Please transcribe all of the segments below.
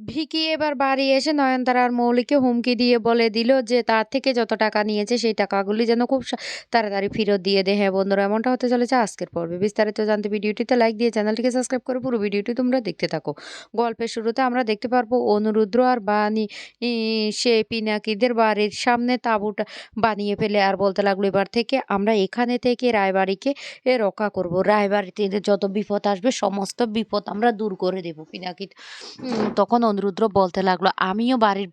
ভিকি এবার বাড়ি এসে নয়নতারা আর মৌলিকে হুমকি দিয়ে বলে দিল যে তার থেকে যত টাকা নিয়েছে সেই টাকাগুলি যেন খুব তাড়াতাড়ি ফেরত দিয়ে দেয়। হ্যাঁ বন্ধুরা, এমনটা হতে চলেছে আজকের পর্বে। বিস্তারিত জানতে ভিডিওটিতে লাইক দিয়ে চ্যানেলটিকে সাবস্ক্রাইব করে পুরো ভিডিওটি তোমরা দেখতে থাকো। গল্পের শুরুতে আমরা দেখতে পারবো অনুরুদ্র আর বানি সে পিনাকিদের বাড়ির সামনে তাঁবুটা বানিয়ে ফেলে আর বলতে লাগলো এবার থেকে আমরা এখানে থেকে রায়বাড়িকে রক্ষা করব। রায়বাড়িতে যত বিপদ আসবে সমস্ত বিপদ আমরা দূর করে দেব। পিনাকি তখন অনিরুদ্র বলতে লাগলো আমিও বাড়ির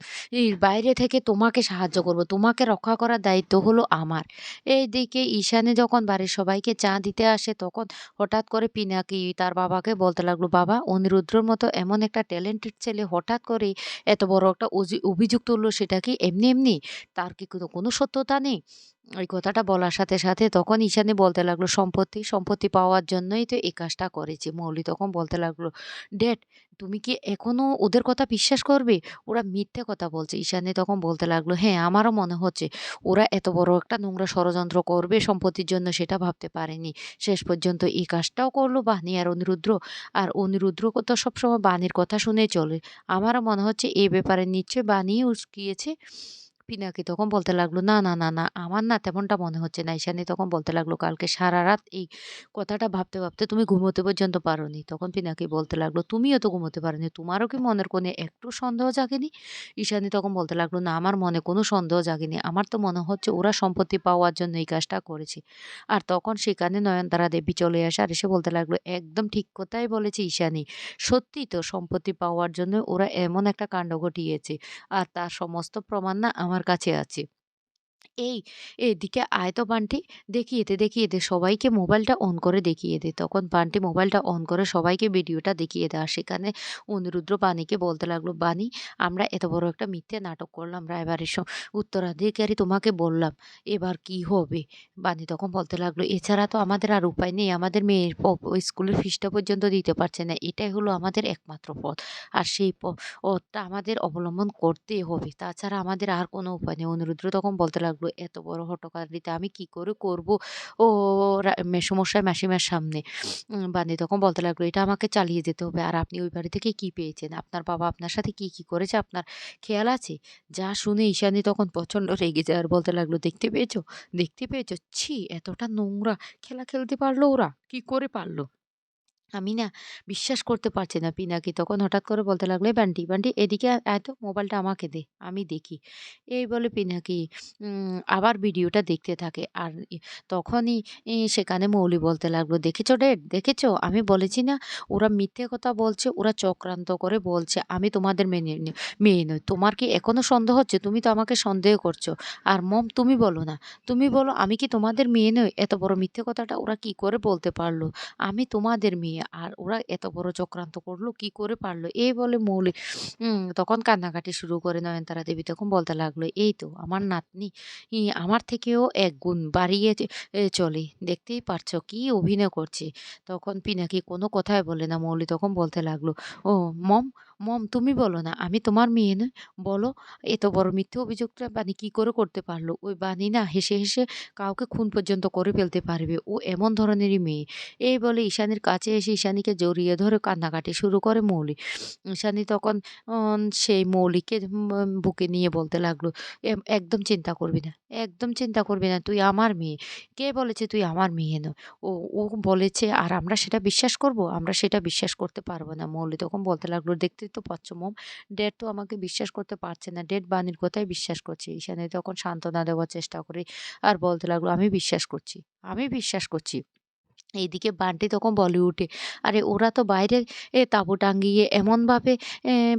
বাইরে থেকে তোমাকে সাহায্য করব, তোমাকে রক্ষা করার দায়িত্ব হলো আমার। এইদিকে ঈশানী যখন বাড়ির সবাইকে চা দিতে আসে তখন হঠাৎ করে পিনাকি তার বাবাকে বলতে লাগলো বাবা, অনিরুদ্রর মতো এমন একটা ট্যালেন্টেড ছেলে হঠাৎ করে এত বড় একটা অভিযোগ তুললো, সেটা কি এমনি এমনি? তার কি কোনো সত্যতা নেই? ওই কথাটা বলার সাথে সাথে তখন ঈশানী বলতে লাগলো সম্পত্তি পাওয়ার জন্যই তো এই কাজটা করেছে। মৌলি তখন বলতে লাগলো ড্যাড, তুমি কি এখনো ওদের কথা বিশ্বাস করবে? ওরা মিথ্যে কথা বলছে। ঈশানী তখন বলতে লাগলো হ্যাঁ, আমারও মনে হচ্ছে ওরা এত বড় একটা নোংরা ষড়যন্ত্র করবে সম্পত্তির জন্য, সেটা ভাবতে পারেনি। শেষ পর্যন্ত এই কাজটাও করলো বানি আর অনিরুদ্র। আর অনিরুদ্র তো সবসময় বানির কথা শুনেই চলে। আমারও মনে হচ্ছে এই ব্যাপারে নিশ্চয়ই বানিই উস্কিয়েছে। পিনাকি তখন বলতে লাগলো না না না না, আমার না তেমনটা মনে হচ্ছে না। ঈশানী তখন বলতে লাগলো কালকে সারা রাত এই কথাটা ভাবতে ভাবতে তুমি ঘুমোতে পর্যন্ত পারোনি। তখন পিনাকি বলতে লাগলো তুমিও তো ঘুমোতে পারোনি, তোমারও কি মনের কোণে একটু সন্দেহ জাগেনি? ঈশানী তখন বলতে লাগলো না, আমার মনে কোনো সন্দেহ জাগেনি, আমার তো মনে হচ্ছে ওরা সম্পত্তি পাওয়ার জন্য এই কাজটা করেছে। আর তখন সেখানে নয়নতারা দেবী চলে আসে আর এসে বলতে লাগলো একদম ঠিক কথাই বলেছে ঈশানী, সত্যি তো সম্পত্তি পাওয়ার জন্য ওরা এমন একটা কাণ্ড ঘটিয়েছে। আর তার সমস্ত প্রমাণ না আমার কাছে আছে। এই, এদিকে আয় তো বান্টি, দেখিয়ে দে, সবাইকে মোবাইলটা অন করে দেখিয়ে দে। তখন বান্টি মোবাইলটা অন করে সবাইকে ভিডিওটা দেখিয়ে দেয়। আর সেখানে অনিরুদ্র বাণীকে বলতে লাগলো, "বাণী, আমরা এত বড় একটা মিথ্যে নাটক করলাম। রায়বাড়ির উত্তরাধিকারী তোমাকে বললাম। এবার কি হবে?" বাণী তখন বলতে লাগলো, "এছাড়া তো আমাদের আর উপায় নেই। আমাদের মেয়ের স্কুলের ফিসটা পর্যন্ত দিতে পারছে না। এটাই হলো আমাদের একমাত্র পথ। আর সেই পথটা আমাদের অবলম্বন করতেই হবে। তাছাড়া আমাদের আর কোনো উপায় নেই।" অনিরুদ্র তখন বলতে লাগলো, "এত বড় হঠকারিতা আমি কি করে করব ও মেসোমশাই মাসিমার সামনে?" বানি তখন বলতে লাগলো, "এটা আমাকে চালিয়ে যেতে হবে। আর আপনি ওই বাড়ি থেকে কি পেয়েছেন? আপনার বাবা আপনার সাথে কি করেছে আপনার খেয়াল আছে?" যা শুনে ঈশানী তখন প্রচন্ড রেগে যায় আর বলতে লাগলো, "দেখতে পেয়েছো? দেখতে পেয়েছো? ছি! এতটা নোংরা খেলা খেলতে পারলো ওরা? কি করে পারল? আমি না বিশ্বাস করতে পারছি না।" পিনাকি তখন হঠাৎ করে বলতে লাগলো, "এই বান্টি, বান্টি এদিকে আয় তো, মোবাইলটা আমাকে দে, আমি দেখি।" এই বলে পিনাকি আবার ভিডিওটা দেখতে থাকে। আর তখনই সেখানে মৌলি বলতে লাগলো, "দেখেছো ডেড, দেখেছো? আমি বলেছি না ওরা মিথ্যে কথা বলছে, ওরা চক্রান্ত করে বলছে আমি তোমাদের মেয়ে নই। তোমার কি এখনো সন্দেহ হচ্ছে? তুমি তো আমাকে সন্দেহ করছো। আর মম তুমি বলো না, তুমি বলো আমি কি তোমাদের মেয়ে নই? এত বড় মিথ্যে কথাটা ওরা কি করে বলতে পারল? আমি তোমাদের মেয়ে। আর ওরা এত বড় চক্রান্ত করলো কি করে পারলো?" এই বলে মৌলি তখন কান্নাকাটি শুরু করে। নয়নতারা দেবী তখন বলতে লাগলো, "এই তো আমার নাতনি আমার থেকেও ১ গুণ বাড়িয়ে চলে। দেখতেই পারছো কি অভিনয় করছে।" তখন পিনাকি কোনো কথাই বলে না। মৌলি তখন বলতে লাগলো, "ও মম, মম তুমি বলো না আমি তোমার মেয়ে নই? বলো এত বড় মিথ্যে অভিযোগটা বানি কি করে করতে পারলো? ওই বানি না হেসে, হেসে কাউকে খুন পর্যন্ত করে ফেলতে পারবে। ও এমন ধরনেরই মেয়ে।" এই বলে ঈশানীর কাছে এসে ঈশানীকে জড়িয়ে ধরে কান্নাকাটি শুরু করে মৌলি। ঈশানী তখন সেই মৌলিকে বুকে নিয়ে বলতে লাগলো, একদম চিন্তা করবি না, একদম চিন্তা করবি না। তুই আমার মেয়ে। কে বলেছে তুই আমার মেয়ে নয়? ও ও বলেছে আর আমরা সেটা বিশ্বাস করব? আমরা সেটা বিশ্বাস করতে পারব না।" মৌলি তখন বলতে লাগলো, "দেখতেই তো পাচ্ছ মম, ড্যাড তো আমাকে বিশ্বাস করতে পারছে না। ড্যাড বাণীর কথাই বিশ্বাস করছে।" ঈশানী তখন সান্ত্বনা দেওয়ার চেষ্টা করে আর বলতে লাগলো, "আমি বিশ্বাস করছি, আমি বিশ্বাস করছি।" এইদিকে বান্টি তখন বলে উঠে, "আরে ওরা তো বাইরে তাঁবু টাঙ্গিয়ে এমনভাবে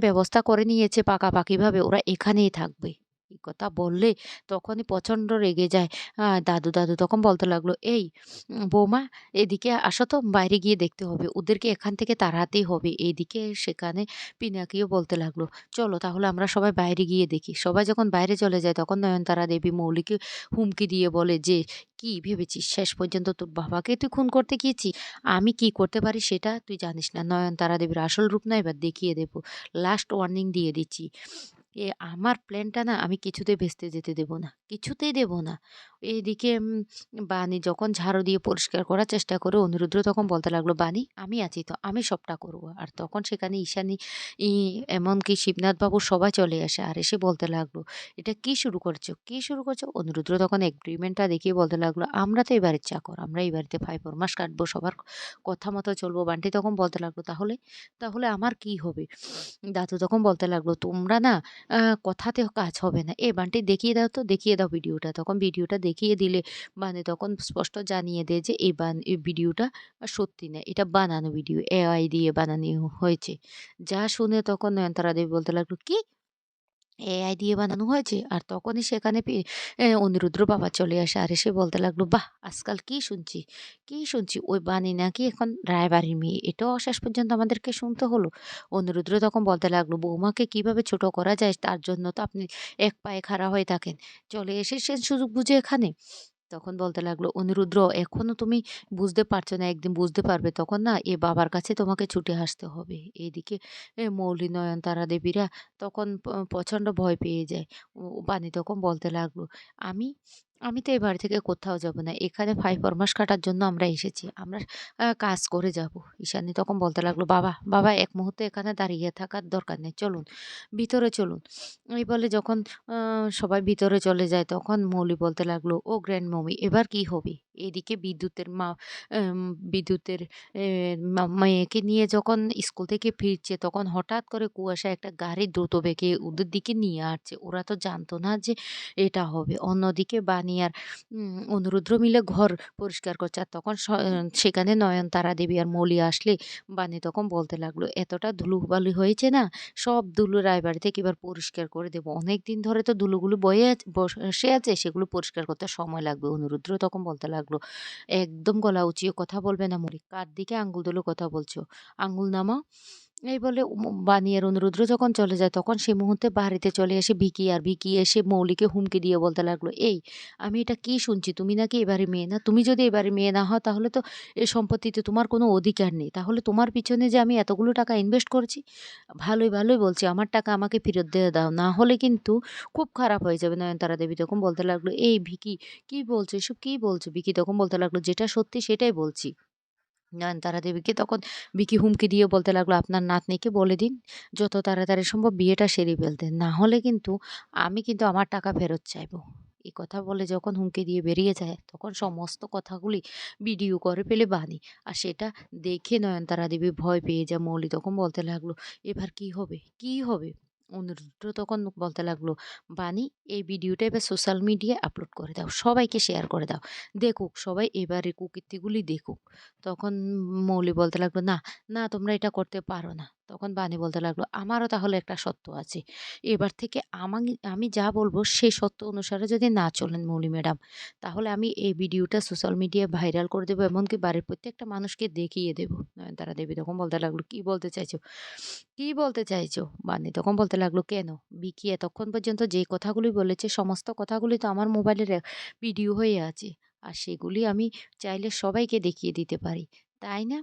ব্যবস্থা করে নিয়েছে পাকাপাকিভাবে ওরা এখানেই থাকবে।" এই কথা বললে তখনই প্রচণ্ড রেগে যায় দাদু তখন বলতে লাগলো, "এই বৌমা, এদিকে আসো তো, বাইরে গিয়ে দেখতে হবে। ওদেরকে এখান থেকে তাড়াতেই হবে।" এইদিকে সেখানে পিনাকিও বলতে লাগলো, "চলো তাহলে আমরা সবাই বাইরে গিয়ে দেখি।" সবাই যখন বাইরে চলে যায় তখন নয়নতারা দেবী মৌলিকে হুমকি দিয়ে বলে যে, "কি ভেবেছিস শেষ পর্যন্ত তোর বাবাকে তুই খুন করতে গিয়েছিস? আমি কি করতে পারি সেটা তুই জানিস না। নয়নতারা দেবীর আসল রূপ না এবার দেখিয়ে দেব। লাস্ট ওয়ার্নিং দিয়ে দিচ্ছি। আমার প্ল্যানটা না আমি কিছুতেই ভেস্তে যেতে দেব না। কিছুতেই দেব না। এইদিকে বানি যখন ঝাড়ু দিয়ে পরিষ্কার করার চেষ্টা করে অনিরুদ্র তখন বলতে লাগলো, "বানি আমি আছি তো, আমি সবটা করব।" আর তখন সেখানে ঈশানী ই এমনকি শিবনাথ বাবু সবাই চলে আসে। আর এসে বলতে লাগলো, "এটা কি শুরু করছো? কি শুরু করছো?" অনিরুদ্র তখন এগ্রিমেন্টটা দেখিয়ে বলতে লাগলো, "আমরা তো এই বাড়ির চাকর। আমরা এই বাড়িতে 5 মাস কাটবো। সবার কথা মতো চলবো।" বান্টি তখন বলতে লাগলো, "তাহলে? তাহলে আমার কি হবে?" দাদু তখন বলতে লাগলো, "তোমরা না আ কথাতেও কাজ হবে না। এ বান্টি দেখিয়ে দাও তো, দেখিয়ে দাও ভিডিওটা।" তখন ভিডিওটা দেখিয়ে দিলে মানে তখন স্পষ্ট জানিয়ে দেয় যে এই ভিডিওটা সত্যি না। এটা বানানো ভিডিও। AI দিয়ে বানানো হয়েছে। যা শুনে তখন নয়নতারা দেবী বলতে লাগলো, "কি? AI দিয়ে বানানো হয়েছে?" আর তখনই সেখানে অনিরুদ্ধর বাবা চলে আসে। আর এসে বলতে লাগলো, "বাহ! আজকাল কি শুনছি, কি শুনছি? ওই বানি নাকি এখন রায়বাড়ির মেয়ে। এটাও শেষ পর্যন্ত আমাদেরকে শুনতে হলো।" অনিরুদ্ধ তখন বলতে লাগলো, "বৌমাকে কিভাবে ছোট করা যায় তার জন্য তো আপনি এক পায়ে খাড়া হয়ে থাকেন। চলে এসেছেন সুযোগ বুঝে এখানে।" তখন বলতে লাগলো, "অনিরুদ্র এখনো তুমি বুঝতে পারছো না, একদিন বুঝতে পারবে। তখন না এ বাবার কাছে তোমাকে ছুটে আসতে হবে।" এইদিকে মৌলি, নয়নতারা দেবীরা তখন প্রচণ্ড ভয় পেয়ে যায়। বানি তখন বলতে লাগলো, "আমি আমি তো এ বাড়ি থেকে কোথাও যাব না। এখানে 5 ফরমাস কাটার জন্য আমরা এসেছি। আমরা কাজ করে যাব।" ঈশানী তখন বলতে লাগলো, "বাবা, বাবা এক মুহূর্তে এখানে দাঁড়িয়ে থাকার দরকার নেই। চলুন, ভিতরে চলুন।" এই বলে যখন আ সবাই ভিতরে চলে যায় তখন মৌলি বলতে লাগলো, "ও গ্র্যান্ড মমি এবার কি হবে?" এদিকে বিদ্যুতের মেয়েকে নিয়ে যখন স্কুল থেকে ফিরছে তখন হঠাৎ করে কুয়াশায় একটা গাড়ি দ্রুত বেগে ওদের দিকে নিয়ে আসছে। ওরা তো জানতো না যে এটা হবে। অন্যদিকে বানি আর অনুরুদ্র মিলে ঘর পরিষ্কার করছে। আর তখন সেখানে নয়নতারা দেবী আর মৌলি আসলে বানি তখন বলতে লাগলো, "এতটা ধুলোবালি হয়েছে না, সব ধুলো রায়বাড়ি থেকে এবার পরিষ্কার করে দেবো। অনেকদিন ধরে তো ধুলোগুলো বসে আছে, সেগুলো পরিষ্কার করতে সময় লাগবে।" অনিরুদ্র তখন বলতে লাগলো, "একদম গলা উঁচিয়ে কথা বলবে না মৌরি। কার দিকে আঙ্গুল তুলে কথা বলছো? আঙ্গুল নামাও।" এই বলে বানি আর অনিরুদ্র যখন চলে যায় তখন সেই মুহূর্তে বাড়িতে চলে আসে ভিকি। আর ভিকি এসে মৌলিকে হুমকি দিয়ে বলতে লাগলো, "এই আমি এটা কি শুনছি? তুমি নাকি এবারে মেয়ে না? তুমি যদি এবারে মেয়ে না হও তাহলে তো এ সম্পত্তিতে তোমার কোনো অধিকার নেই। তাহলে তোমার পিছনে যে আমি এতগুলো টাকা ইনভেস্ট করেছি, ভালোই, ভালোই বলছি আমার টাকা আমাকে ফেরত দিয়ে দাও। না হলে কিন্তু খুব খারাপ হয়ে যাবে।" নয়নতারা দেবী তখন বলতে লাগলো, "এই ভিকি কি বলছো? এসব কি বলছো?" ভিকি তখন বলতে লাগলো, "যেটা সত্যি সেটাই বলছি।" নয়নতারা দেবীকে তখন ভিকি হুমকি দিয়ে বলতে লাগলো, "আপনার নাতনিকে বলে দিন যত তাড়াতাড়ি সম্ভব বিয়েটা সেরে ফেলতে। না হলে কিন্তু আমি কিন্তু আমার টাকা ফেরত চাইবো।" এই কথা বলে যখন হুমকি দিয়ে বেরিয়ে যায় তখন সমস্ত কথাগুলি ভিডিও করে ফেলে বানি। আর সেটা দেখে নয়নতারা দেবী ভয় পেয়ে যায়। মৌলি তখন বলতে লাগলো, "এবার কি হবে? কি হবে?" অনিরুদ্ধ তখন বলতে লাগলো, "বানি এই ভিডিওটা এবার সোশ্যাল মিডিয়ায় আপলোড করে দাও। সবাইকে শেয়ার করে দাও। দেখুক সবাই এবারের কুকীর্তিগুলি দেখুক।" তখন মৌলি বলতে লাগলো, "না, না তোমরা এটা করতে পারো না।" তখন বানি বলতে লাগলো, "আমারও তাহলে একটা শর্ত আছে। এবার থেকে আমি যা বলবো সেই শর্ত অনুসারে যদি না চলেন মৌলি ম্যাডাম, তাহলে আমি এই ভিডিওটা সোশ্যাল মিডিয়ায় ভাইরাল করে দেবো, এমনকি বাড়ির প্রত্যেকটা মানুষকে দেখিয়ে দেবো।" নয়নতারা দেবী তখন বলতে লাগলো, "কি বলতে চাইছো? কি বলতে চাইছো?" বানি তখন বলতে লাগলো, "কেন? বিকি এতক্ষণ পর্যন্ত যে কথাগুলি বলেছে সমস্ত কথাগুলি তো আমার মোবাইলে ভিডিও হয়ে আছে। আর সেগুলি আমি চাইলে সবাইকে দেখিয়ে দিতে পারি। তাই না?"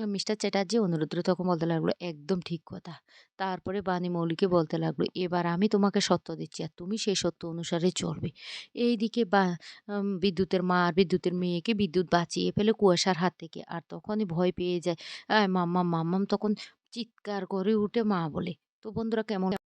মিস্টার চ্যাটার্জি অনিরুদ্ধ তখন বলতে লাগলো, "একদম ঠিক কথা।" তারপরে বানি মৌলিকে বলতে লাগলো, "এবার আমি তোমাকে সত্য দিচ্ছি আর তুমি সেই সত্য অনুসারে চলবে।" এইদিকে বিদ্যুতের মা আর বিদ্যুতের মেয়েকে বিদ্যুৎ বাঁচিয়ে ফেলে কুয়াশার হাত থেকে। আর তখনই ভয় পেয়ে যায় মাম্মাম। মাম্মাম তখন চিৎকার করে উঠে মা বলে। তো বন্ধুরা কেমন